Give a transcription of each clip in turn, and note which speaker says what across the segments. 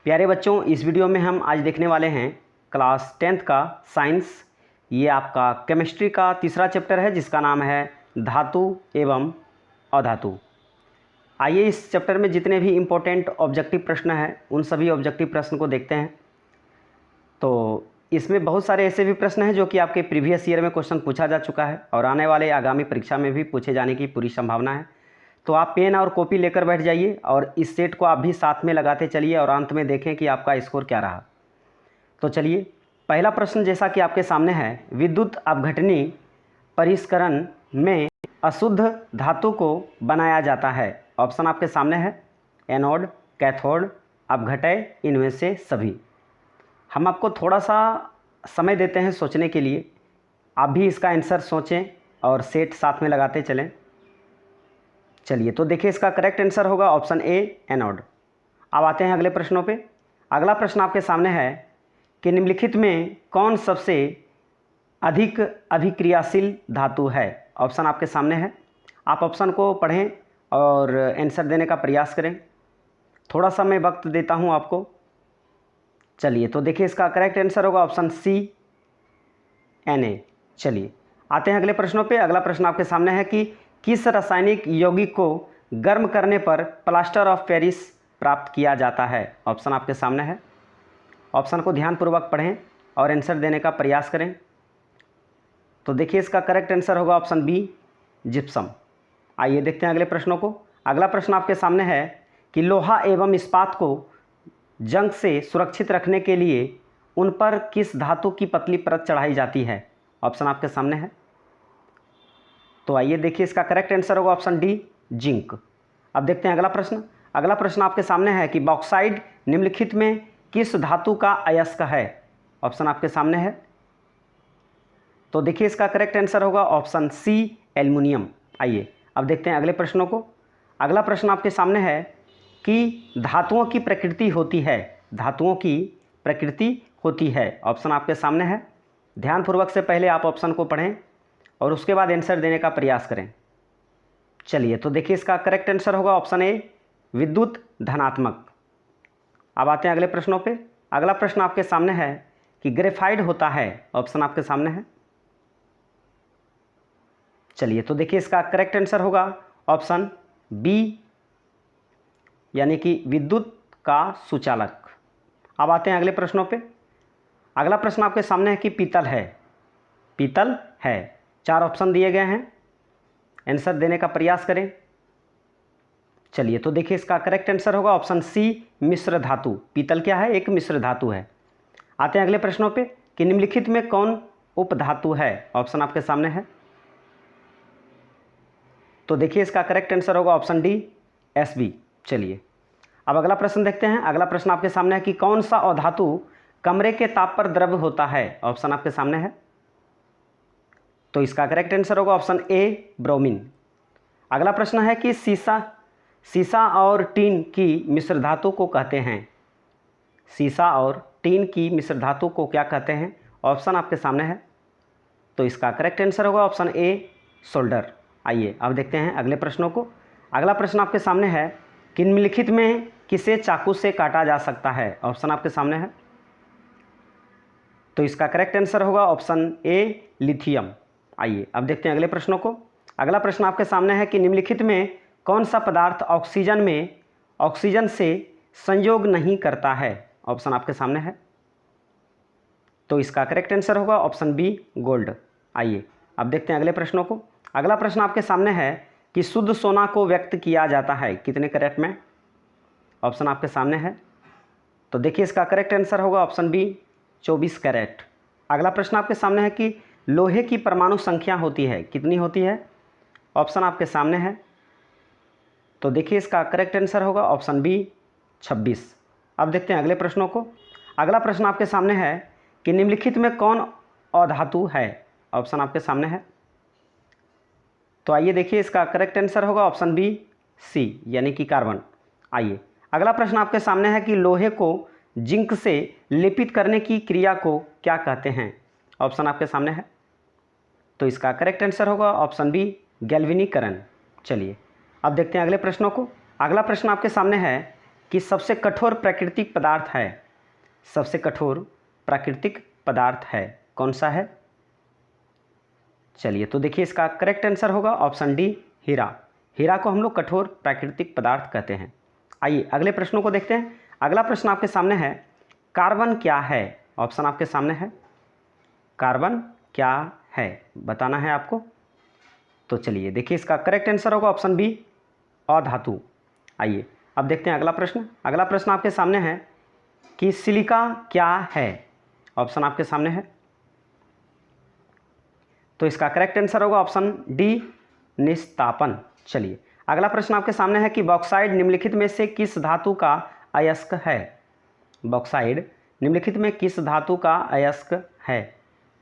Speaker 1: प्यारे बच्चों, इस वीडियो में हम आज देखने वाले हैं क्लास 10th का साइंस। ये आपका केमिस्ट्री का तीसरा चैप्टर है जिसका नाम है धातु एवं अधातु। आइए इस चैप्टर में जितने भी इम्पोर्टेंट ऑब्जेक्टिव प्रश्न हैं उन सभी ऑब्जेक्टिव प्रश्न को देखते हैं। तो इसमें बहुत सारे ऐसे भी प्रश्न हैं जो कि आपके प्रीवियस ईयर में क्वेश्चन पूछा जा चुका है और आने वाले आगामी परीक्षा में भी पूछे जाने की पूरी संभावना है। तो आप पेन और कॉपी लेकर बैठ जाइए और इस सेट को आप भी साथ में लगाते चलिए और अंत में देखें कि आपका स्कोर क्या रहा। तो चलिए, पहला प्रश्न जैसा कि आपके सामने है, विद्युत अपघटनी परिष्करण में अशुद्ध धातु को बनाया जाता है। ऑप्शन आपके सामने है एनोड, कैथोड, अपघटय, इनमें से सभी। हम आपको थोड़ा सा समय देते हैं सोचने के लिए, आप भी इसका आंसर सोचें और सेट साथ में लगाते चलें। चलिए, तो देखिए इसका करेक्ट आंसर होगा ऑप्शन ए एनोड। अब आते हैं अगले प्रश्नों पे। अगला प्रश्न आपके सामने है कि निम्नलिखित में कौन सबसे अधिक अभिक्रियाशील धातु है। ऑप्शन आपके सामने है, आप ऑप्शन को पढ़ें और आंसर देने का प्रयास करें। थोड़ा सा मैं वक्त देता हूं आपको। चलिए, तो देखिए इसका करेक्ट आंसर होगा ऑप्शन सी Na। चलिए आते हैं अगले प्रश्नों पे। अगला प्रश्न आपके सामने है कि किस रासायनिक यौगिक को गर्म करने पर प्लास्टर ऑफ पेरिस प्राप्त किया जाता है। ऑप्शन आपके सामने है, ऑप्शन को ध्यानपूर्वक पढ़ें और आंसर देने का प्रयास करें। तो देखिए इसका करेक्ट आंसर होगा ऑप्शन बी जिप्सम। आइए देखते हैं अगले प्रश्नों को। अगला प्रश्न आपके सामने है कि लोहा एवं इस्पात को जंग से सुरक्षित रखने के लिए उन पर किस धातु की पतली परत चढ़ाई जाती है। ऑप्शन आपके सामने है। तो आइए देखिए इसका करेक्ट आंसर होगा ऑप्शन डी जिंक। अब देखते हैं अगला प्रश्न। अगला प्रश्न आपके सामने है कि बॉक्साइड निम्नलिखित में किस धातु का अयस्क है। ऑप्शन आपके सामने है। तो देखिए इसका करेक्ट आंसर होगा ऑप्शन सी एल्युमिनियम। आइए अब देखते हैं अगले प्रश्नों को। अगला प्रश्न आपके सामने है कि धातुओं की प्रकृति होती है, धातुओं की प्रकृति होती है। ऑप्शन आपके सामने है। ध्यानपूर्वक से पहले आप ऑप्शन को पढ़ें और उसके बाद आंसर देने का प्रयास करें। चलिए, तो देखिए इसका करेक्ट आंसर होगा ऑप्शन ए विद्युत धनात्मक। अब आते हैं अगले प्रश्नों पे। अगला प्रश्न आपके सामने है कि ग्रेफाइट होता है। ऑप्शन आपके सामने है। चलिए, तो देखिए इसका करेक्ट आंसर होगा ऑप्शन बी यानी कि विद्युत का सुचालक। अब आते हैं अगले प्रश्नों पे। अगला प्रश्न आपके सामने है कि पीतल है, पीतल है। 4 ऑप्शन दिए गए हैं, आंसर देने का प्रयास करें। चलिए, तो देखिए इसका करेक्ट आंसर होगा ऑप्शन सी मिश्र धातु। पीतल क्या है? एक मिश्र धातु है। आते हैं अगले प्रश्नों पे कि निम्नलिखित में कौन उपधातु है। ऑप्शन आपके सामने है। तो देखिए इसका करेक्ट आंसर होगा ऑप्शन डी Sb। चलिए अब अगला प्रश्न देखते हैं। अगला प्रश्न आपके सामने है कि कौन सा अधातु कमरे के ताप पर द्रव्य होता है। ऑप्शन आपके सामने है। तो इसका करेक्ट आंसर होगा ऑप्शन ए ब्रोमीन। अगला प्रश्न है कि सीसा और टीन की मिश्र धातु को कहते हैं। सीसा और टीन की मिश्र धातु को क्या कहते हैं। ऑप्शन आपके सामने है। तो इसका करेक्ट आंसर होगा ऑप्शन ए सोल्डर। आइए अब देखते हैं अगले प्रश्नों को। अगला प्रश्न आपके सामने है कि निम्नलिखित में किसे चाकू से काटा जा सकता है। ऑप्शन आपके सामने है। तो इसका करेक्ट आंसर होगा ऑप्शन ए लिथियम। आइए अब देखते हैं अगले प्रश्नों को। अगला प्रश्न आपके सामने है कि निम्नलिखित में कौन सा पदार्थ ऑक्सीजन से संयोग नहीं करता है। ऑप्शन आपके सामने है। तो इसका करेक्ट आंसर होगा ऑप्शन बी गोल्ड। आइए अब देखते हैं अगले प्रश्नों को। अगला प्रश्न आपके सामने है कि शुद्ध सोना को व्यक्त किया जाता है कितने कैरेट में। ऑप्शन आपके सामने है। तो देखिए इसका करेक्ट आंसर होगा ऑप्शन बी 24 कैरेट। अगला प्रश्न आपके सामने है कि लोहे की परमाणु संख्या होती है कितनी होती है। ऑप्शन आपके सामने है। तो देखिए इसका करेक्ट आंसर होगा ऑप्शन बी 26। अब देखते हैं अगले प्रश्नों को। अगला प्रश्न आपके सामने है कि निम्नलिखित में कौन अधातु है। ऑप्शन आपके सामने है। तो आइए देखिए इसका करेक्ट आंसर होगा ऑप्शन बी सी यानी कि कार्बन। आइए अगला प्रश्न आपके सामने है कि लोहे को जिंक से लेपित करने की क्रिया को क्या कहते हैं। ऑप्शन आपके सामने है। तो इसका करेक्ट आंसर होगा ऑप्शन बी गैल्वेनीकरण। चलिए अब देखते हैं अगले प्रश्नों को। अगला प्रश्न आपके सामने है कि सबसे कठोर प्राकृतिक पदार्थ है, सबसे कठोर प्राकृतिक पदार्थ है, कौन सा है? चलिए तो देखिए इसका करेक्ट आंसर होगा ऑप्शन डी, हीरा। हीरा को हम लोग कठोर प्राकृतिक पदार्थ कहते हैं। आइए अगले प्रश्नों को देखते हैं। अगला प्रश्न आपके सामने है, कार्बन क्या है? ऑप्शन आपके सामने है, कार्बन क्या है, बताना है आपको। तो चलिए देखिए इसका करेक्ट आंसर होगा ऑप्शन बी, अधातु। आइए अब देखते हैं अगला प्रश्न। अगला प्रश्न आपके सामने है कि सिलिका क्या है? ऑप्शन आपके सामने है, तो इसका करेक्ट आंसर होगा ऑप्शन डी, निस्तापन। चलिए अगला प्रश्न आपके सामने है कि बॉक्साइड निम्नलिखित में से किस धातु का अयस्क है? बॉक्साइड निम्नलिखित में किस धातु का अयस्क है?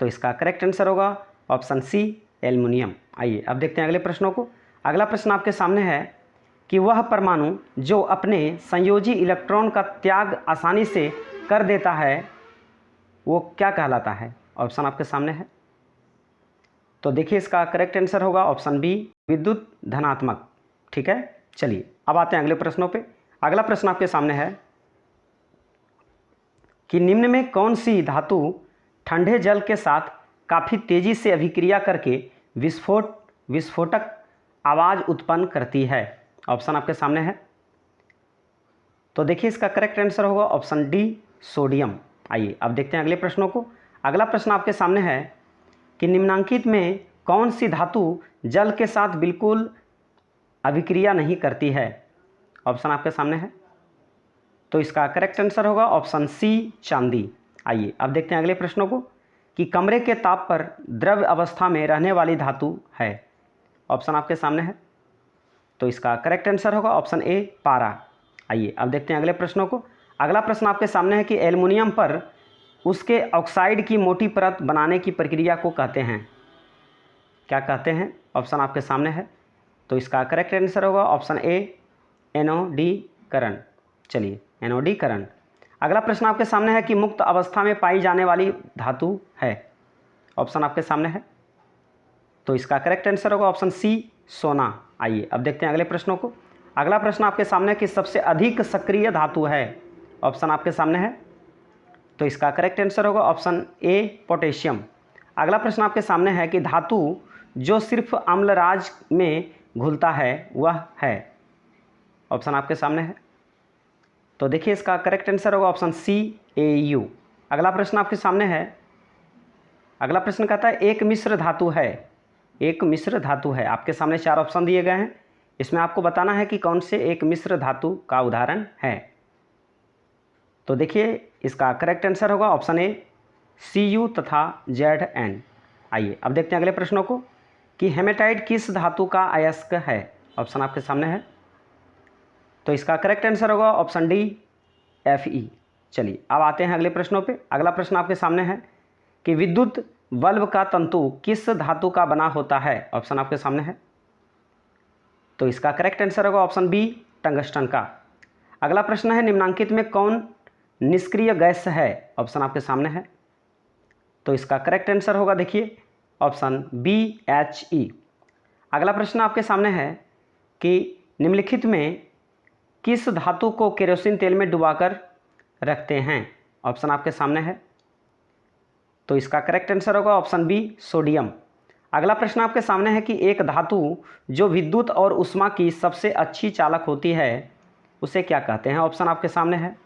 Speaker 1: तो इसका करेक्ट आंसर होगा ऑप्शन सी, एल्युमिनियम। आइए अब देखते हैं अगले प्रश्नों को। अगला प्रश्न आपके सामने है कि वह परमाणु जो अपने संयोजी इलेक्ट्रॉन का त्याग आसानी से कर देता है वो क्या कहलाता है? ऑप्शन आपके सामने है, तो देखिए इसका करेक्ट आंसर होगा ऑप्शन बी, विद्युत धनात्मक। ठीक है, चलिए अब आते हैं अगले प्रश्नों पे। अगला प्रश्न आपके सामने है कि निम्न में कौन सी धातु ठंडे जल के साथ काफ़ी तेज़ी से अभिक्रिया करके विस्फोटक आवाज़ उत्पन्न करती है? ऑप्शन आपके सामने है, तो देखिए इसका करेक्ट आंसर होगा ऑप्शन डी, सोडियम। आइए अब देखते हैं अगले प्रश्नों को। अगला प्रश्न आपके सामने है कि निम्नांकित में कौन सी धातु जल के साथ बिल्कुल अभिक्रिया नहीं करती है? ऑप्शन आपके सामने है, तो इसका करेक्ट आंसर होगा ऑप्शन सी, चांदी। आइए अब देखते हैं अगले प्रश्नों को कि कमरे के ताप पर द्रव अवस्था में रहने वाली धातु है? ऑप्शन आपके सामने है, तो इसका करेक्ट आंसर होगा ऑप्शन ए, पारा। आइए अब देखते हैं अगले प्रश्नों को। अगला प्रश्न आपके सामने है कि एल्युमिनियम पर उसके ऑक्साइड की मोटी परत बनाने की प्रक्रिया को कहते हैं, क्या कहते हैं? ऑप्शन आपके सामने है, तो इसका करेक्ट आंसर होगा ऑप्शन ए, एनोडीकरण। चलिए एनोडीकरण। अगला प्रश्न आपके सामने है कि मुक्त अवस्था में पाई जाने वाली धातु है? ऑप्शन आपके सामने है, तो इसका करेक्ट आंसर होगा ऑप्शन सी, सोना। आइए अब देखते हैं अगले प्रश्नों को। अगला प्रश्न आपके सामने है कि सबसे अधिक सक्रिय धातु है? ऑप्शन आपके सामने है, तो इसका करेक्ट आंसर होगा ऑप्शन ए, पोटेशियम। अगला प्रश्न आपके सामने है कि धातु जो सिर्फ अम्लराज में घुलता है वह है? ऑप्शन आपके सामने है, तो देखिए इसका करेक्ट आंसर होगा ऑप्शन सी, AU। अगला प्रश्न आपके सामने है। अगला प्रश्न कहता है एक मिश्र धातु है, एक मिश्र धातु है। आपके सामने 4 ऑप्शन दिए गए हैं, इसमें आपको बताना है कि कौन से एक मिश्र धातु का उदाहरण है। तो देखिए इसका करेक्ट आंसर होगा ऑप्शन ए, Cu तथा Zn। आइए अब देखते हैं अगले प्रश्नों को कि हेमेटाइट किस धातु का अयस्क है? ऑप्शन आपके सामने है, तो इसका करेक्ट आंसर होगा ऑप्शन डी, Fe। चलिए अब आते हैं अगले प्रश्नों पे। अगला प्रश्न आपके सामने है कि विद्युत बल्ब का तंतु किस धातु का बना होता है? ऑप्शन आपके सामने है, तो इसका करेक्ट आंसर होगा ऑप्शन बी, टंगस्टन का। अगला प्रश्न है निम्नांकित में कौन निष्क्रिय गैस है? ऑप्शन आपके सामने है, तो इसका करेक्ट आंसर होगा देखिए ऑप्शन बी, He। अगला प्रश्न आपके सामने है कि निम्नलिखित में किस धातु को केरोसिन तेल में डुबाकर रखते हैं? ऑप्शन आपके सामने है, तो इसका करेक्ट आंसर होगा ऑप्शन बी, सोडियम। अगला प्रश्न आपके सामने है कि एक धातु जो विद्युत और ऊष्मा की सबसे अच्छी चालक होती है उसे क्या कहते हैं? ऑप्शन आपके सामने है,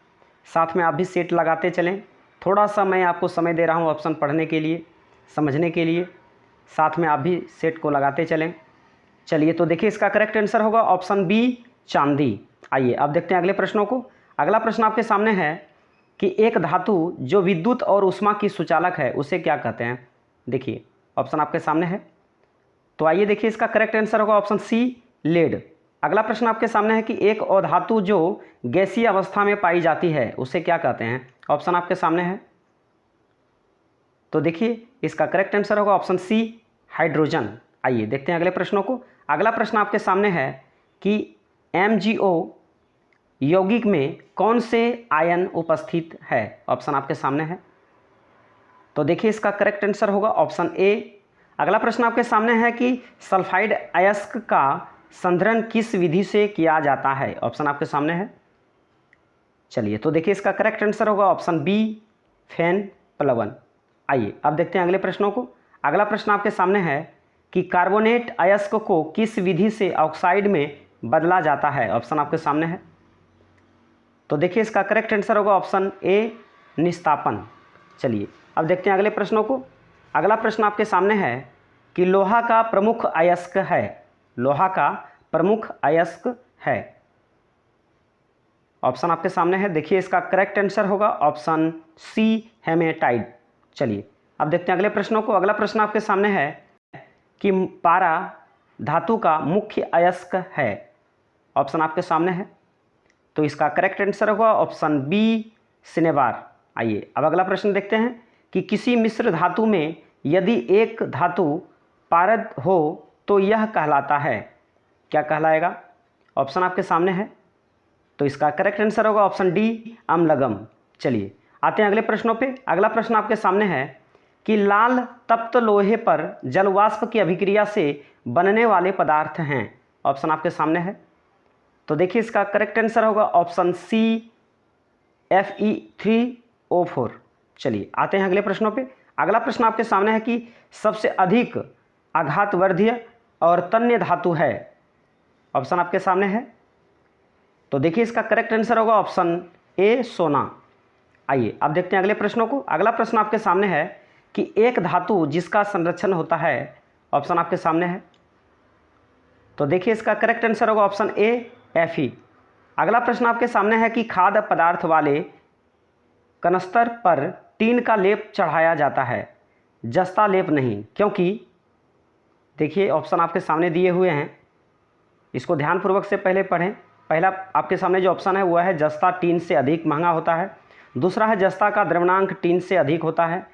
Speaker 1: साथ में आप भी सेट लगाते चलें। थोड़ा सा मैं आपको समय दे रहा हूँ ऑप्शन पढ़ने के लिए, समझने के लिए, साथ में आप भी सेट को लगाते चलें। चलिए तो देखिए इसका करेक्ट आंसर होगा ऑप्शन बी, चांदी। आइए अब देखते हैं अगले प्रश्नों को। अगला प्रश्न आपके सामने है कि एक धातु जो विद्युत और ऊष्मा की सुचालक है उसे क्या कहते हैं? देखिए ऑप्शन आपके सामने है, तो आइए देखिए इसका करेक्ट आंसर होगा ऑप्शन सी, लेड। अगला प्रश्न आपके सामने है कि एक अधातु जो गैसीय अवस्था में पाई जाती है उसे क्या कहते हैं? ऑप्शन आपके सामने है, तो देखिए इसका करेक्ट आंसर होगा ऑप्शन सी, हाइड्रोजन। आइए देखते हैं अगले प्रश्नों को। अगला प्रश्न आपके सामने है कि MgO यौगिक में कौन से आयन उपस्थित है? ऑप्शन आपके सामने है, तो देखिए इसका करेक्ट आंसर होगा ऑप्शन ए। अगला प्रश्न आपके सामने है कि सल्फाइड अयस्क का संधारण किस विधि से किया जाता है? ऑप्शन आपके सामने है, चलिए, तो देखिए इसका करेक्ट आंसर होगा ऑप्शन बी, फेन प्लवन। आइए अब देखते हैं अगले प्रश्नों को। अगला प्रश्न आपके सामने है कि कार्बोनेट अयस्क को किस विधि से ऑक्साइड में बदला जाता है। ऑप्शन आपके सामने है। तो देखिए इसका करेक्ट आंसर होगा ऑप्शन ए, निस्तापन। चलिए अब देखते हैं अगले प्रश्नों को। अगला प्रश्न आपके सामने है कि लोहा का प्रमुख अयस्क है। लोहा का प्रमुख अयस्क है। ऑप्शन आपके सामने है। देखिए इसका करेक्ट आंसर होगा ऑप्शन सी, हेमेटाइट। चलिए अब देखते हैं अगले प्रश्नों को। अगला प्रश्न आपके सामने है कि पारा धातु का मुख्य अयस्क है। ऑप्शन आपके सामने है। तो इसका करेक्ट आंसर होगा ऑप्शन बी, सिनेबार। आइए अब अगला प्रश्न देखते हैं कि किसी मिश्र धातु में यदि एक धातु पारद हो तो यह कहलाता है। क्या कहलाएगा? ऑप्शन आपके सामने है। तो इसका करेक्ट आंसर होगा ऑप्शन डी, अम्लगम। चलिए आते हैं अगले प्रश्नों पे। अगला प्रश्न आपके सामने है कि लाल तप्त लोहे पर जलवाष्प की अभिक्रिया से बनने वाले पदार्थ हैं। ऑप्शन आपके सामने है। तो देखिए इसका करेक्ट आंसर होगा ऑप्शन सी, Fe3O4। चलिए आते हैं अगले प्रश्नों पे। अगला प्रश्न आपके सामने है कि सबसे अधिक आघातवर्धीय और तन्य धातु है। ऑप्शन आपके सामने है। तो देखिए इसका करेक्ट आंसर होगा ऑप्शन ए, सोना। आइए अब देखते हैं अगले प्रश्नों को। अगला प्रश्न आपके सामने है कि एक धातु जिसका संरक्षण होता है। ऑप्शन आपके सामने है। तो देखिए इसका करेक्ट आंसर होगा ऑप्शन ए, Fe। अगला प्रश्न आपके सामने है कि खाद्य पदार्थ वाले कनस्तर पर टीन का लेप चढ़ाया जाता है, जस्ता लेप नहीं, क्योंकि देखिए ऑप्शन आपके सामने दिए हुए हैं, इसको ध्यानपूर्वक से पहले पढ़ें। पहला आपके सामने जो ऑप्शन है वह है जस्ता टीन से अधिक महंगा होता है। दूसरा है जस्ता का द्रव्यमांक टीन से अधिक होता है।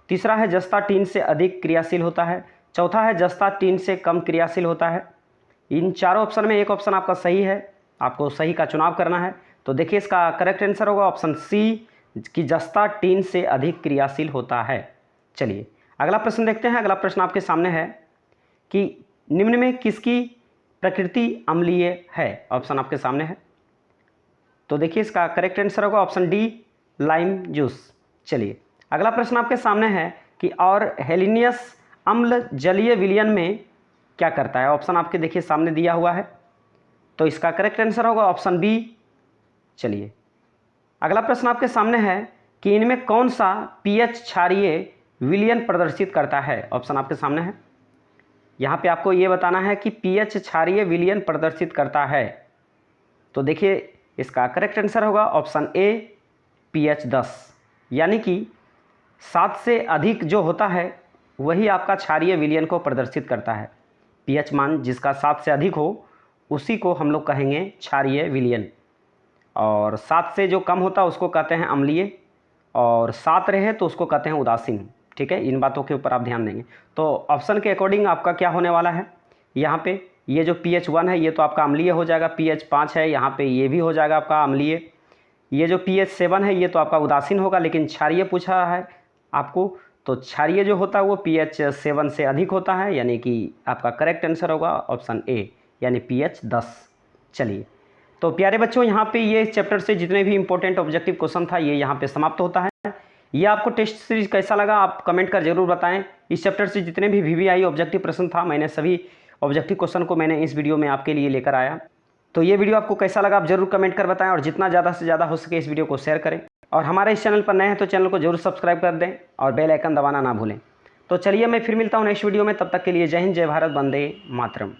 Speaker 1: तीसरा है जस्ता टीन से अधिक क्रियाशील होता है। चौथा है जस्ता टीन से कम क्रियाशील होता है। इन चारों ऑप्शन में एक ऑप्शन आपका सही है, आपको सही का चुनाव करना है। तो देखिए इसका करेक्ट आंसर होगा ऑप्शन सी, कि जस्ता टीन से अधिक क्रियाशील होता है। चलिए अगला प्रश्न देखते हैं। अगला प्रश्न आपके सामने है कि निम्न में किसकी प्रकृति अम्लीय है। ऑप्शन आपके सामने है। तो देखिए इसका करेक्ट आंसर होगा ऑप्शन डी, लाइम जूस। चलिए अगला प्रश्न आपके सामने है कि और हेलिनियस अम्ल जलीय विलयन में क्या करता है। ऑप्शन आपके देखिए सामने दिया हुआ है। तो इसका करेक्ट आंसर होगा ऑप्शन बी। चलिए अगला प्रश्न आपके सामने है कि इनमें कौन सा पीएच क्षारीय विलयन प्रदर्शित करता है। ऑप्शन आपके सामने है। यहाँ पे आपको ये बताना है कि पीएच क्षारीय विलयन प्रदर्शित करता है। तो देखिए इसका करेक्ट आंसर होगा ऑप्शन ए, पीएच 10। यानी कि 7 से अधिक जो होता है वही आपका क्षारीय विलयन को प्रदर्शित करता है। पीएच मान जिसका 7 से अधिक हो उसी को हम लोग कहेंगे क्षारीय विलयन, और 7 से जो कम होता है उसको कहते हैं अम्लीय, और 7 रहे तो उसको कहते हैं उदासीन। ठीक है, इन बातों के ऊपर आप ध्यान देंगे। तो ऑप्शन के अकॉर्डिंग आपका क्या होने वाला है, यहाँ पे ये जो pH 1 है ये तो आपका अम्लीय हो जाएगा, pH 5 है यहाँ पे ये भी हो जाएगा आपका अम्लीय, ये जो pH 7 है ये तो आपका उदासीन होगा। लेकिन क्षारीय पूछा है आपको, तो क्षारीय जो होता है वो pH 7 से अधिक होता है, यानी कि आपका करेक्ट आंसर होगा ऑप्शन ए, यानी pH 10। चलिए तो प्यारे बच्चों, यहाँ पे ये चैप्टर से जितने भी इंपॉर्टेंट ऑब्जेक्टिव क्वेश्चन था ये यहाँ पे समाप्त होता है। ये आपको टेस्ट सीरीज कैसा लगा आप कमेंट कर जरूर बताएं। इस चैप्टर से जितने भी VVI ऑब्जेक्टिव प्रश्न था मैंने सभी ऑब्जेक्टिव क्वेश्चन को मैंने इस वीडियो में आपके लिए लेकर आया। तो ये वीडियो आपको कैसा लगा आप जरूर कमेंट कर बताएं, और जितना ज़्यादा से ज़्यादा हो सके इस वीडियो को शेयर करें, और हमारे इस चैनल पर नए हैं तो चैनल को जरूर सब्सक्राइब कर दें और बेल आइकन दबाना ना भूलें। तो चलिए मैं फिर मिलता हूँ नेक्स्ट वीडियो में, तब तक के लिए जय हिंद, जय भारत, वंदे मातरम।